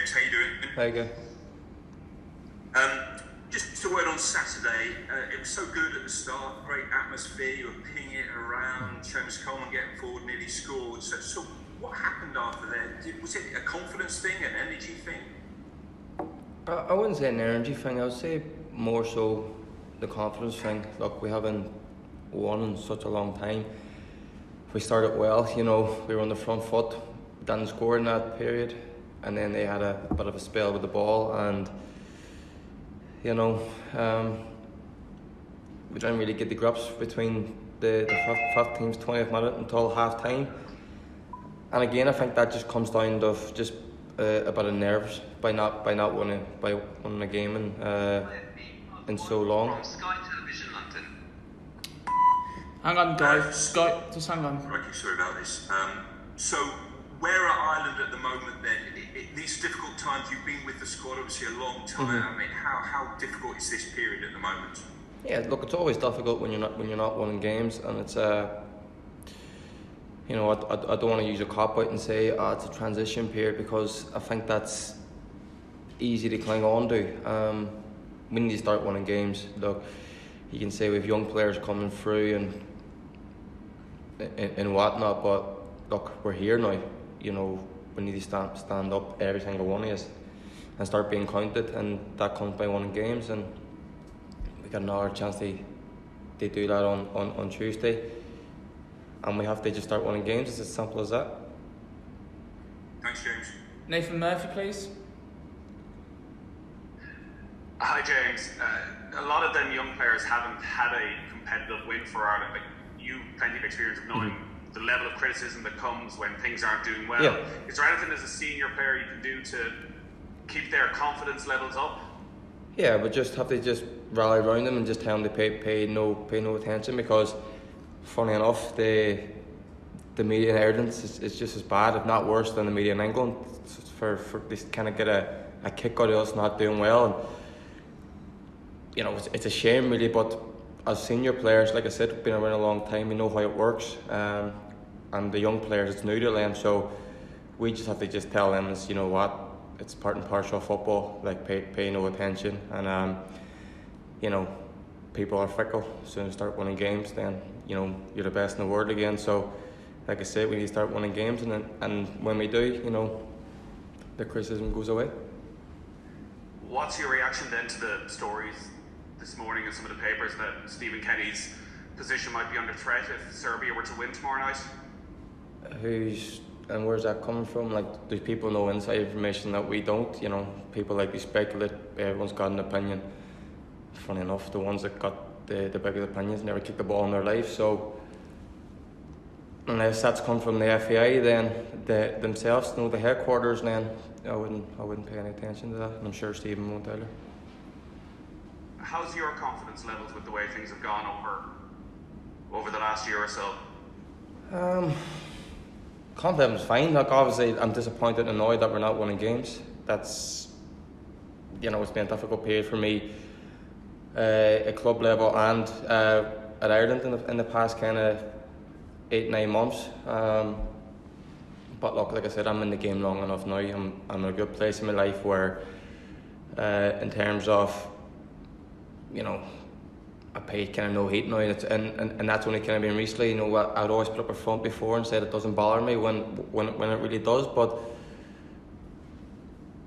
James. How you doing? Very good. Just a word on Saturday. It was so good at the start, great atmosphere. You were pinging it around. Seamus Coleman getting forward, nearly scored. So what happened after that? Was it a confidence thing, an energy thing? I wouldn't say an energy thing. I would say more so the confidence thing. Look, we haven't won in such a long time. We started well, we were on the front foot, didn't score in that period, and then they had a bit of a spell with the ball, and we didn't really get the grips between the 15th, 20th minute until half time. And again, I think that just comes down to just a bit of nerves by not winning a game in so long. Hang on, guys. Scott, just hang on. Right, sorry about this. So, where are Ireland at the moment then? These difficult times, you've been with the squad obviously a long time. I mean, how difficult is this period at the moment? Yeah, look, it's always difficult when you're not winning games, and it's I don't want to use a cop out and say it's a transition period, because I think that's easy to cling on to. We need to start winning games. Look, you can say we have young players coming through and whatnot, but look, we're here now. We need to stand up, every single one of us, and start being counted, and that comes by winning games, and we got another chance to do that on Tuesday, and we have to just start winning games. It's as simple as that. Thanks, James. Nathan Murphy, please. Hi, James. A lot of them young players haven't had a competitive win for Ireland. You plenty of experience of knowing the level of criticism that comes when things aren't doing well. Yeah. Is there anything as a senior player you can do to keep their confidence levels up? Yeah, but just have to just rally around them and just tell them to pay no attention, because funny enough, the media in Ireland is just as bad, if not worse, than the media in England. For they kind of get a kick out of us not doing well, and it's a shame really. But as senior players, like I said, we've been around a long time, we know how it works, and the young players, it's new to them, so we just have to just tell them, it's part and parcel of football, like pay no attention, and people are fickle. As soon as you start winning games, then you're the best in the world again. So like I said, we need to start winning games, and when we do, the criticism goes away. What's your reaction then to the stories this morning in some of the papers that Stephen Kenny's position might be under threat if Serbia were to win tomorrow night? And where's that coming from? Like, there's people know inside information that we don't. People like to speculate. Everyone's got an opinion. Funny enough, the ones that got the biggest opinions never kicked the ball in their life. So unless that's come from the FAI, then themselves, the headquarters, then I wouldn't pay any attention to that. And I'm sure Stephen won't either. How's your confidence levels with the way things have gone over the last year or so? Confidence is fine. Like, obviously, I'm disappointed and annoyed that we're not winning games. That's, it's been a difficult period for me at club level and at Ireland in the past kind of 8-9 months. But look, like I said, I'm in the game long enough now. I'm in a good place in my life where, in terms of, I pay kind of no heat now, and that's only kind of been recently. I'd always put up a front before and said it doesn't bother me when it really does. But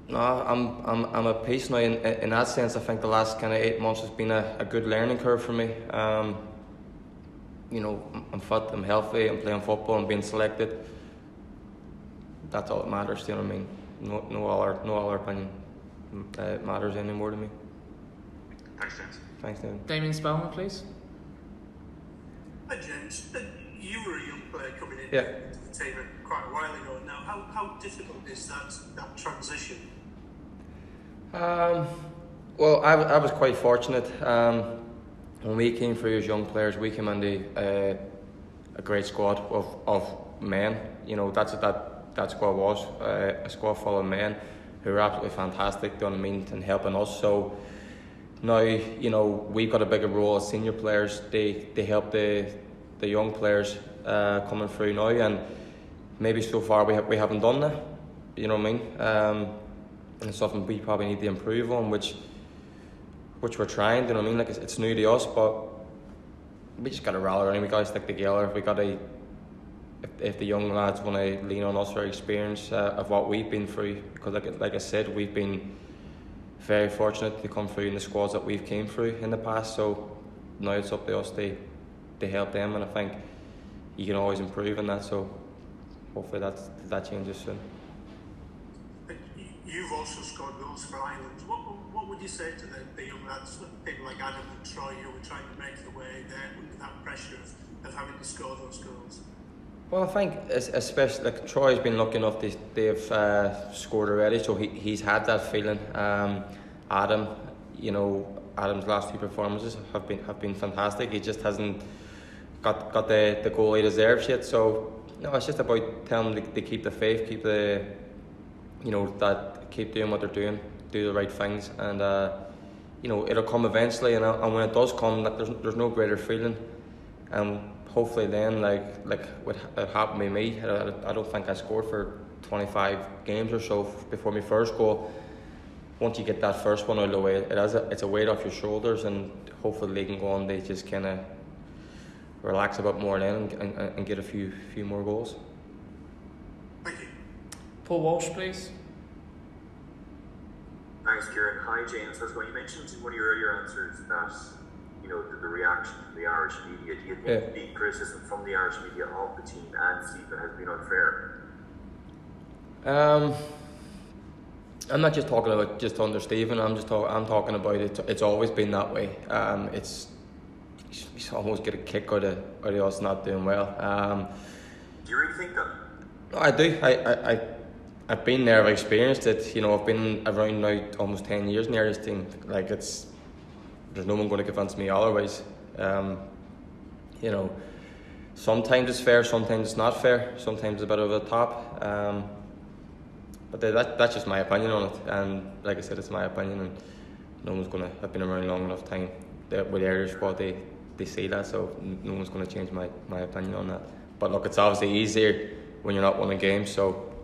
no, I'm at peace now. In that sense, I think the last kind of 8 months has been a good learning curve for me. I'm fit, I'm healthy, I'm playing football, I'm being selected. That's all that matters. Do you know what I mean? No other opinion matters anymore to me. Thanks, James. Thanks, David. Damien Spellman, please. Hi, James. You were a young player coming into the team quite a while ago now. How difficult is that transition? Well, I was quite fortunate. When we came through as young players, we came into a great squad of men. That's what that squad was, a squad full of men who were absolutely fantastic, and helping us. So now, we've got a bigger role as senior players. They help the young players coming through now, and maybe so far we haven't done that. You know what I mean? and it's something we probably need to improve on, which we're trying. Do you know what I mean? Like it's new to us, but we just got to rally around. We got to stick together. We got to. If the young lads want to lean on us for experience of what we've been through, because like I said, we've been very fortunate to come through in the squads that we've came through in the past. So now it's up to us to help them, and I think you can always improve in that. So hopefully that changes soon. You've also scored goals for Ireland. What would you say to the young lads, people like Adam and Troy, who were trying to make their way there under that pressure of having to score those goals? Well, I think especially like Troy's been lucky enough they've scored already, so he's had that feeling. Adam, Adam's last two performances have been fantastic. He just hasn't got the goal he deserves yet. So no, it's just about telling them to keep the faith, keep keep doing what they're doing, do the right things, and it'll come eventually. And when it does come, there's no greater feeling. Hopefully then, like what happened with me, I don't think I scored for 25 games or so before my first goal. Once you get that first one out of the way, it's a weight off your shoulders, and hopefully they can go on. They just kind of relax a bit more then and get a few more goals. Thank you. Paul Walsh, please. Thanks, Kieran. Hi, James. How's it going? You mentioned in one of your earlier answers that the reaction from the Irish media. Do you think the criticism from the Irish media of the team and Stephen has been unfair? I'm not just talking about just under Stephen. I'm talking about it. It's always been that way. You almost get a kick out of us not doing well. Do you really think that? I do. I've been there. I've experienced it. I've been around now almost 10 years in the Irish team. Like there's no one going to convince me otherwise. Sometimes it's fair, sometimes it's not fair, sometimes it's a bit over the top. But that's just my opinion on it. And like I said, it's my opinion, and no one's going to. I've been around long enough time with the Irish squad. They say that, so no one's going to change my opinion on that. But look, it's obviously easier when you're not winning games. So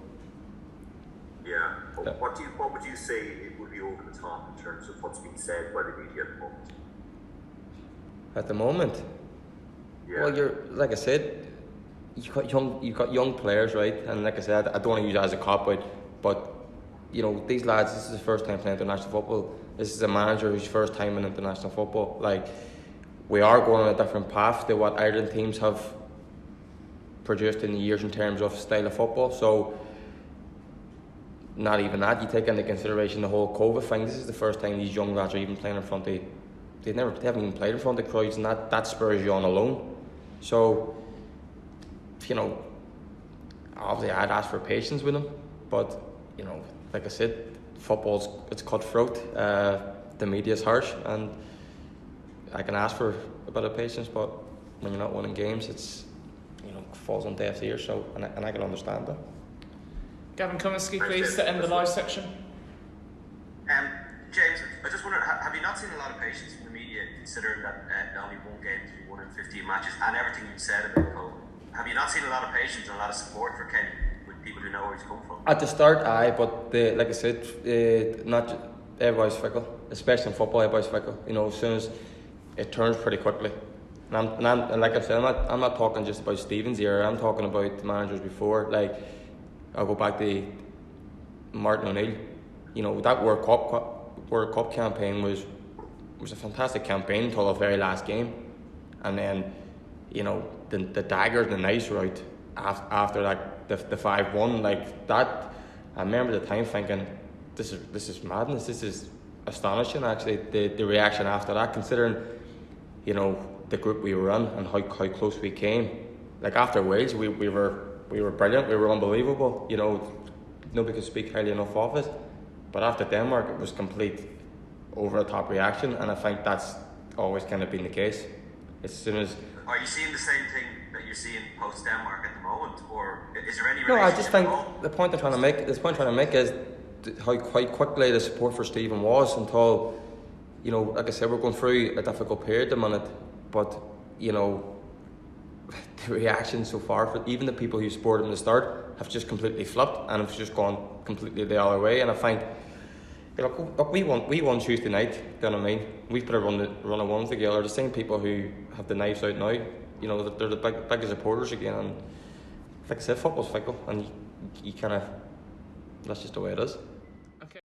yeah. What would you say it would be over the top in terms of what's being said by the media at the moment? At the moment, well, you're like I said, you've got young players, right? And like I said, I don't want to use that as a cop-out, but these lads, this is his first time playing international football. This is a manager whose first time in international football. Like, we are going on a different path to what Ireland teams have produced in the years in terms of style of football. So not even that, you take into consideration the whole COVID thing. This is the first time these young lads are even playing in front of they haven't even played in front of crowds, and that spurs you on alone. So obviously I'd ask for patience with them, but like I said, it's cutthroat. The media's harsh, and I can ask for a bit of patience, but when you're not winning games, it's falls on deaf ears. So and I can understand that. Gavin Cummins, please, to end the live section. James, I just wonder, have you not seen a lot of patience from the media, considering that only one game to be won in 15 matches, and everything you've said about Cole? Have you not seen a lot of patience and a lot of support for Kenny with people who know where he's come from? At the start, but like I said, everybody's fickle, especially in football. Everybody's fickle. As soon as it turns pretty quickly. And like I said, I'm not talking just about Stephen's era. I'm talking about the managers before. Like, I'll go back to Martin O'Neill. That World Cup campaign was a fantastic campaign until the very last game, and then the daggers and the knives were out after that the 5-1 like that. I remember the time thinking, this is madness. This is astonishing. Actually, the reaction after that, considering the group we were in and how close we came. Like after Wales, we were brilliant. We were unbelievable. Nobody could speak highly enough of it. But after Denmark, it was complete over-the-top reaction, and I think that's always kind of been the case. As soon as... Are you seeing the same thing that you're seeing post-Denmark at the moment, or is there any relationship? No, I just think the point I'm trying to make is how quite quickly the support for Stephen was until, like I said, we're going through a difficult period at the minute, but, the reaction so far, for even the people who supported him at the start, have just completely flipped, and it's just gone completely the other way. And I think Yeah, look, we won Tuesday night. Do you know what I mean? We've put a run of ones together. The same people who have the knives out now, you know, they're the biggest supporters again. And like I said, football's fickle, and you kind of, that's just the way it is.